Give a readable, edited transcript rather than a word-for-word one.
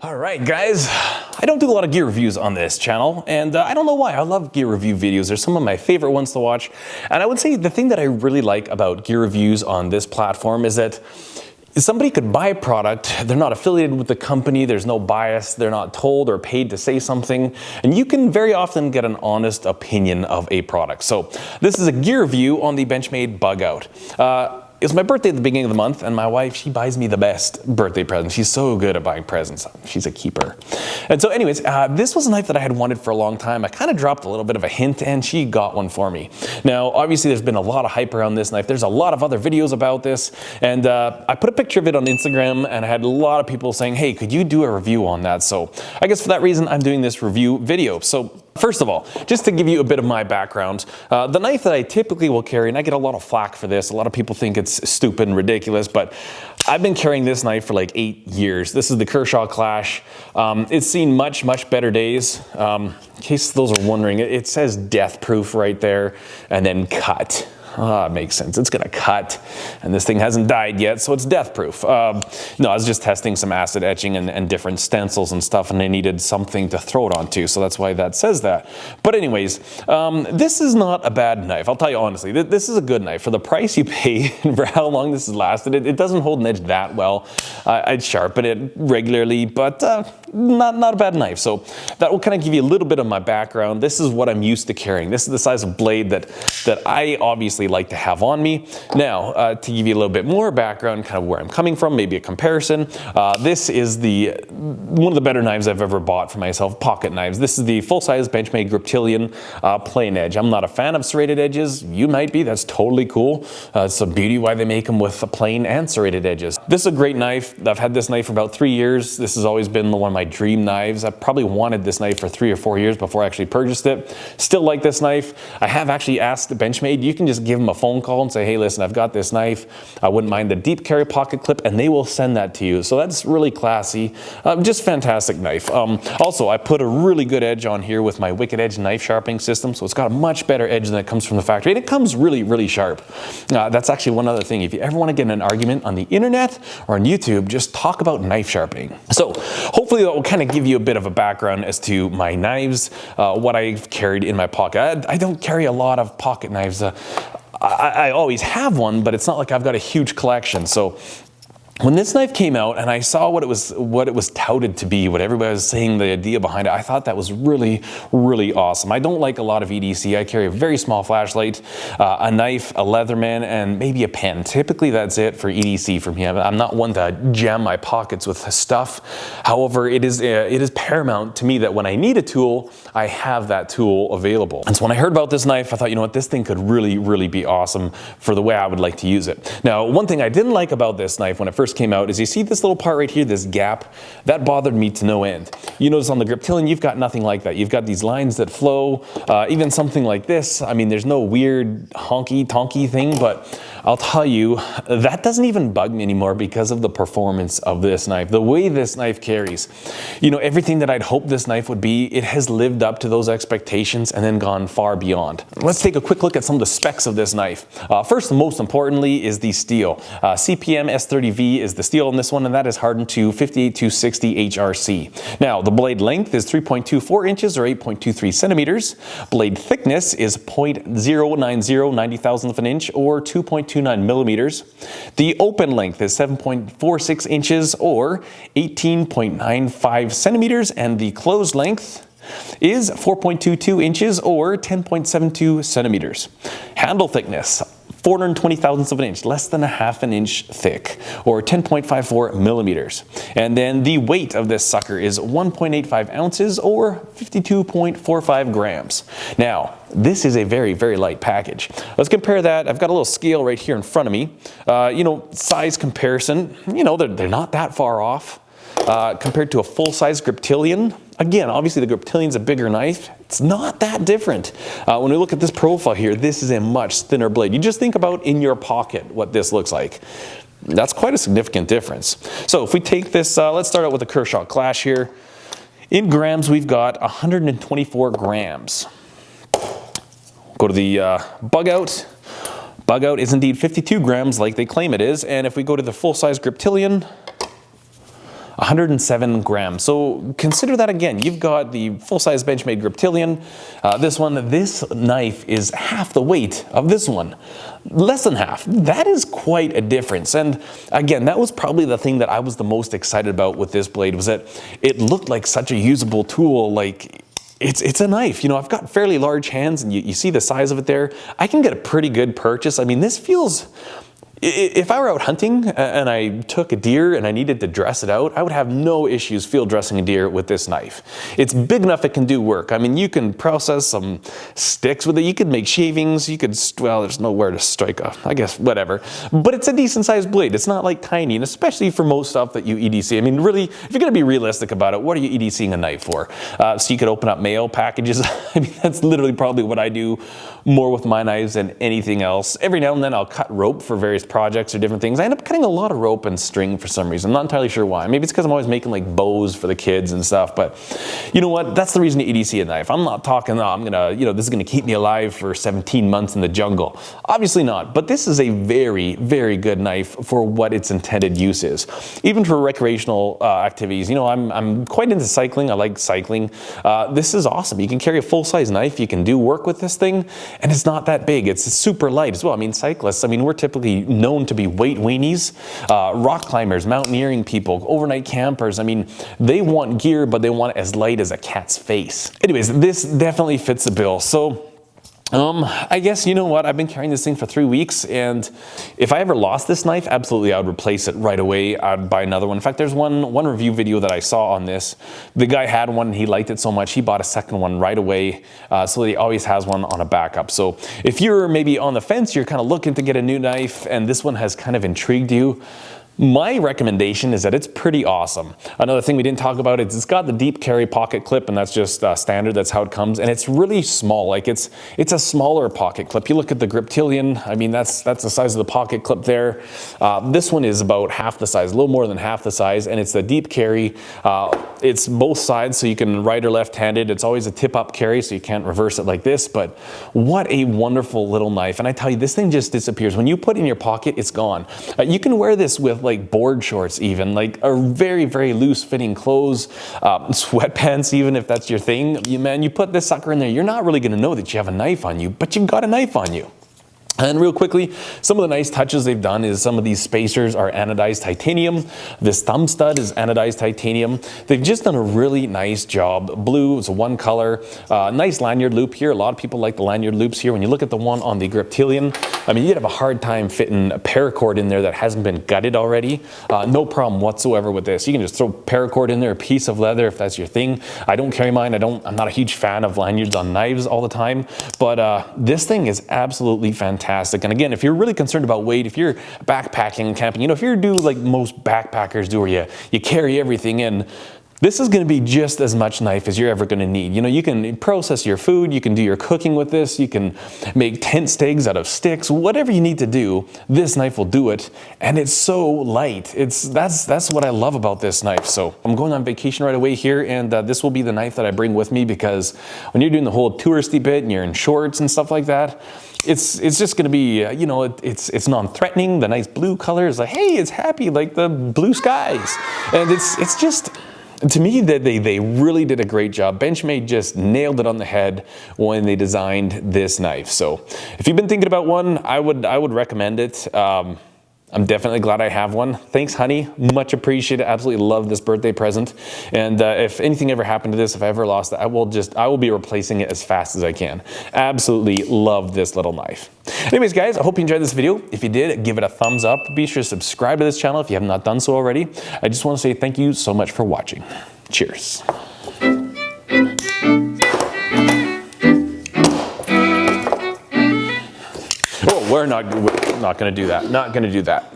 All right, guys, I don't do a lot of gear reviews on this channel, and I don't know why. I love gear review videos. They're some of my favorite ones to watch. And I would say the thing that I really like about gear reviews on this platform is that somebody could buy a product, they're not affiliated with the company, there's no bias, they're not told or paid to say something, and you can very often get an honest opinion of a product. So this is a gear review on the Benchmade Bugout. It's my birthday at the beginning of the month, and my wife, she buys me the best birthday present. She's so good at buying presents. She's a keeper. And so anyways, this was a knife that I had wanted for a long time. I kind of dropped a little bit of a hint, and she got one for me. Now, obviously, there's been a lot of hype around this knife. There's a lot of other videos about this, and I put a picture of it on Instagram, and I had a lot of people saying, hey, could you do a review on that? So I guess for that reason, I'm doing this review video. So first of all, just to give you a bit of my background, the knife that I typically will carry, and I get a lot of flack for this, a lot of people think it's stupid and ridiculous, but I've been carrying this knife for like 8 years. This is the Kershaw Clash. It's seen much better days. In case those are wondering, it says death proof right there, and then cut. It makes sense. It's gonna cut, and this thing hasn't died yet, so it's death proof. No, I was just testing some acid etching and different stencils and stuff, and I needed something to throw it onto, so that's why that says that. But anyways, this is not a bad knife. I'll tell you honestly, this is a good knife. For the price you pay and for how long this has lasted, it doesn't hold an edge that well. I'd sharpen it regularly, but not a bad knife. So that will kind of give you a little bit of my background. This is what I'm used to carrying. This is the size of blade that I obviously like to have on me. Now, to give you a little bit more background, kind of where I'm coming from, maybe a comparison, this is one of the better knives I've ever bought for myself, pocket knives. This is the full-size Benchmade Griptilian plain edge. I'm not a fan of serrated edges. You might be. That's totally cool. It's a beauty why they make them with the plain and serrated edges. This is a great knife. I've had this knife for about 3 years. This has always been one of my dream knives. I probably wanted this knife for 3 or 4 years before I actually purchased it. Still like this knife. I have actually asked Benchmade, you can just give them a phone call and say, hey, listen, I've got this knife. I wouldn't mind the deep carry pocket clip, and they will send that to you. So that's really classy. Just fantastic knife. Also, I put a really good edge on here with my Wicked Edge knife sharpening system, so it's got a much better edge than it comes from the factory, and it comes really sharp. That's actually one other thing. If you ever want to get in an argument on the internet or on YouTube, just talk about knife sharpening. So hopefully that will kind of give you a bit of a background as to my knives, what I've carried in my pocket. I don't carry a lot of pocket knives. I always have one, but it's not like I've got a huge collection. So when this knife came out and I saw what it was touted to be, what everybody was saying, the idea behind it, I thought that was really awesome. I don't like a lot of EDC. I carry a very small flashlight, a knife, a Leatherman, and maybe a pen. Typically that's it for EDC for me. I'm not one to jam my pockets with stuff. However, it is paramount to me that when I need a tool, I have that tool available. And so when I heard about this knife, I thought, you know what, this thing could really be awesome for the way I would like to use it. Now, one thing I didn't like about this knife when it first came out is you see this little part right here, this gap, that bothered me to no end. You notice on the Griptilian, you've got nothing like that. You've got these lines that flow, even something like this. I mean, there's no weird honky-tonky thing, but I'll tell you, that doesn't even bug me anymore because of the performance of this knife, the way this knife carries. You know, everything that I'd hoped this knife would be, it has lived up to those expectations and then gone far beyond. Let's take a quick look at some of the specs of this knife. First and most importantly is the steel. CPM S30V is the steel on this one, and that is hardened to 58260 HRC. Now, the blade length is 3.24 inches or 8.23 centimeters. Blade thickness is 0.090 90,000th of an inch or 2.29 millimeters. The open length is 7.46 inches or 18.95 centimeters, and the closed length is 4.22 inches or 10.72 centimeters. Handle thickness, 420 thousandths of an inch, less than a half an inch thick, or 10.54 millimeters. And then the weight of this sucker is 1.85 ounces or 52.45 grams. Now, this is a very light package. Let's compare that. I've got a little scale right here in front of me. You know, size comparison, you know, they're not that far off. Compared to a full-size Griptilian, again, obviously the Griptilian's a bigger knife. It's not that different. When we look at this profile here, this is a much thinner blade. You just think about in your pocket what this looks like. That's quite a significant difference. So if we take this, let's start out with the Kershaw Clash here. In grams, we've got 124 grams. Go to the Bugout. Bugout is indeed 52 grams like they claim it is. And if we go to the full-size Griptilian, 107 grams. So consider that again. You've got the full-size Benchmade Griptilian. This knife is half the weight of this one. Less than half. That is quite a difference. And again, that was probably the thing that I was the most excited about with this blade, was that it looked like such a usable tool. Like, it's a knife. You know, I've got fairly large hands, and you see the size of it there. I can get a pretty good purchase. I mean, this feels... If I were out hunting and I took a deer and I needed to dress it out, I would have no issues field dressing a deer with this knife. It's big enough it can do work. I mean, you can process some sticks with it. You could make shavings. You could, well, there's nowhere to strike I guess, whatever. But it's a decent sized blade. It's not like tiny, and especially for most stuff that you EDC. I mean, really, if you're going to be realistic about it, what are you EDCing a knife for? So you could open up mail packages. I mean, that's literally probably what I do more with my knives than anything else. Every now and then I'll cut rope for various projects or different things. I end up cutting a lot of rope and string for some reason. I'm not entirely sure why. Maybe it's because I'm always making like bows for the kids and stuff, but you know what? That's the reason to EDC a knife. I'm not talking, oh, I'm gonna, this is gonna keep me alive for 17 months in the jungle. Obviously not, but this is a very, very good knife for what its intended use is. Even for recreational activities. I'm quite into cycling. I like cycling. This is awesome. You can carry a full-size knife. You can do work with this thing, and it's not that big. It's super light as well. I mean, cyclists, we're typically known to be weight weenies. Rock climbers, mountaineering people, overnight campers. They want gear, but they want it as light as a cat's face. Anyways, this definitely fits the bill. So I guess, you know what, I've been carrying this thing for 3 weeks, and if I ever lost this knife, absolutely I would replace it right away. I'd buy another one. In fact, there's one review video that I saw on this. The guy had one, and he liked it so much, he bought a second one right away, so that he always has one on a backup. So if you're maybe on the fence, you're kind of looking to get a new knife, and this one has kind of intrigued you, my recommendation is that it's pretty awesome. Another thing we didn't talk about is it's got the deep carry pocket clip, and that's just standard. That's how it comes, and it's really small. Like it's a smaller pocket clip. You look at the Griptilian. That's the size of the pocket clip there. This one is about half the size, a little more than half the size, and it's the deep carry. It's both sides, so you can right or left-handed. It's always a tip-up carry, so you can't reverse it like this. But what a wonderful little knife! And I tell you, this thing just disappears when you put it in your pocket. It's gone. You can wear this with like board shorts, even like a very, very loose fitting clothes, sweatpants, even if that's your thing. You put this sucker in there, you're not really going to know that you have a knife on you, but you've got a knife on you. And real quickly, some of the nice touches they've done is some of these spacers are anodized titanium. This thumb stud is anodized titanium. They've just done a really nice job. Blue is one color. Nice lanyard loop here. A lot of people like the lanyard loops here. When you look at the one on the Griptilian, you'd have a hard time fitting a paracord in there that hasn't been gutted already. No problem whatsoever with this. You can just throw paracord in there, a piece of leather if that's your thing. I don't carry mine. I'm not a huge fan of lanyards on knives all the time, but this thing is absolutely fantastic. And again, if you're really concerned about weight, if you're backpacking and camping, if you're doing like most backpackers do, where you carry everything in, this is going to be just as much knife as you're ever going to need. You can process your food, you can do your cooking with this, you can make tent stakes out of sticks, whatever you need to do, this knife will do it. And it's so light. That's what I love about this knife. So I'm going on vacation right away here, and this will be the knife that I bring with me, because when you're doing the whole touristy bit and you're in shorts and stuff like that, it's just going to be, it's non-threatening. The nice blue color is like, hey, it's happy like the blue skies. And it's just, to me, that they really did a great job. Benchmade just nailed it on the head when they designed this knife. So if you've been thinking about one, I would recommend it. I'm definitely glad I have one. Thanks, honey. Much appreciated. Absolutely love this birthday present. And if anything ever happened to this, if I ever lost it, I will be replacing it as fast as I can. Absolutely love this little knife. Anyways, guys, I hope you enjoyed this video. If you did, give it a thumbs up. Be sure to subscribe to this channel if you have not done so already. I just want to say thank you so much for watching. Cheers. Oh, we're not going to do that. Not going to do that.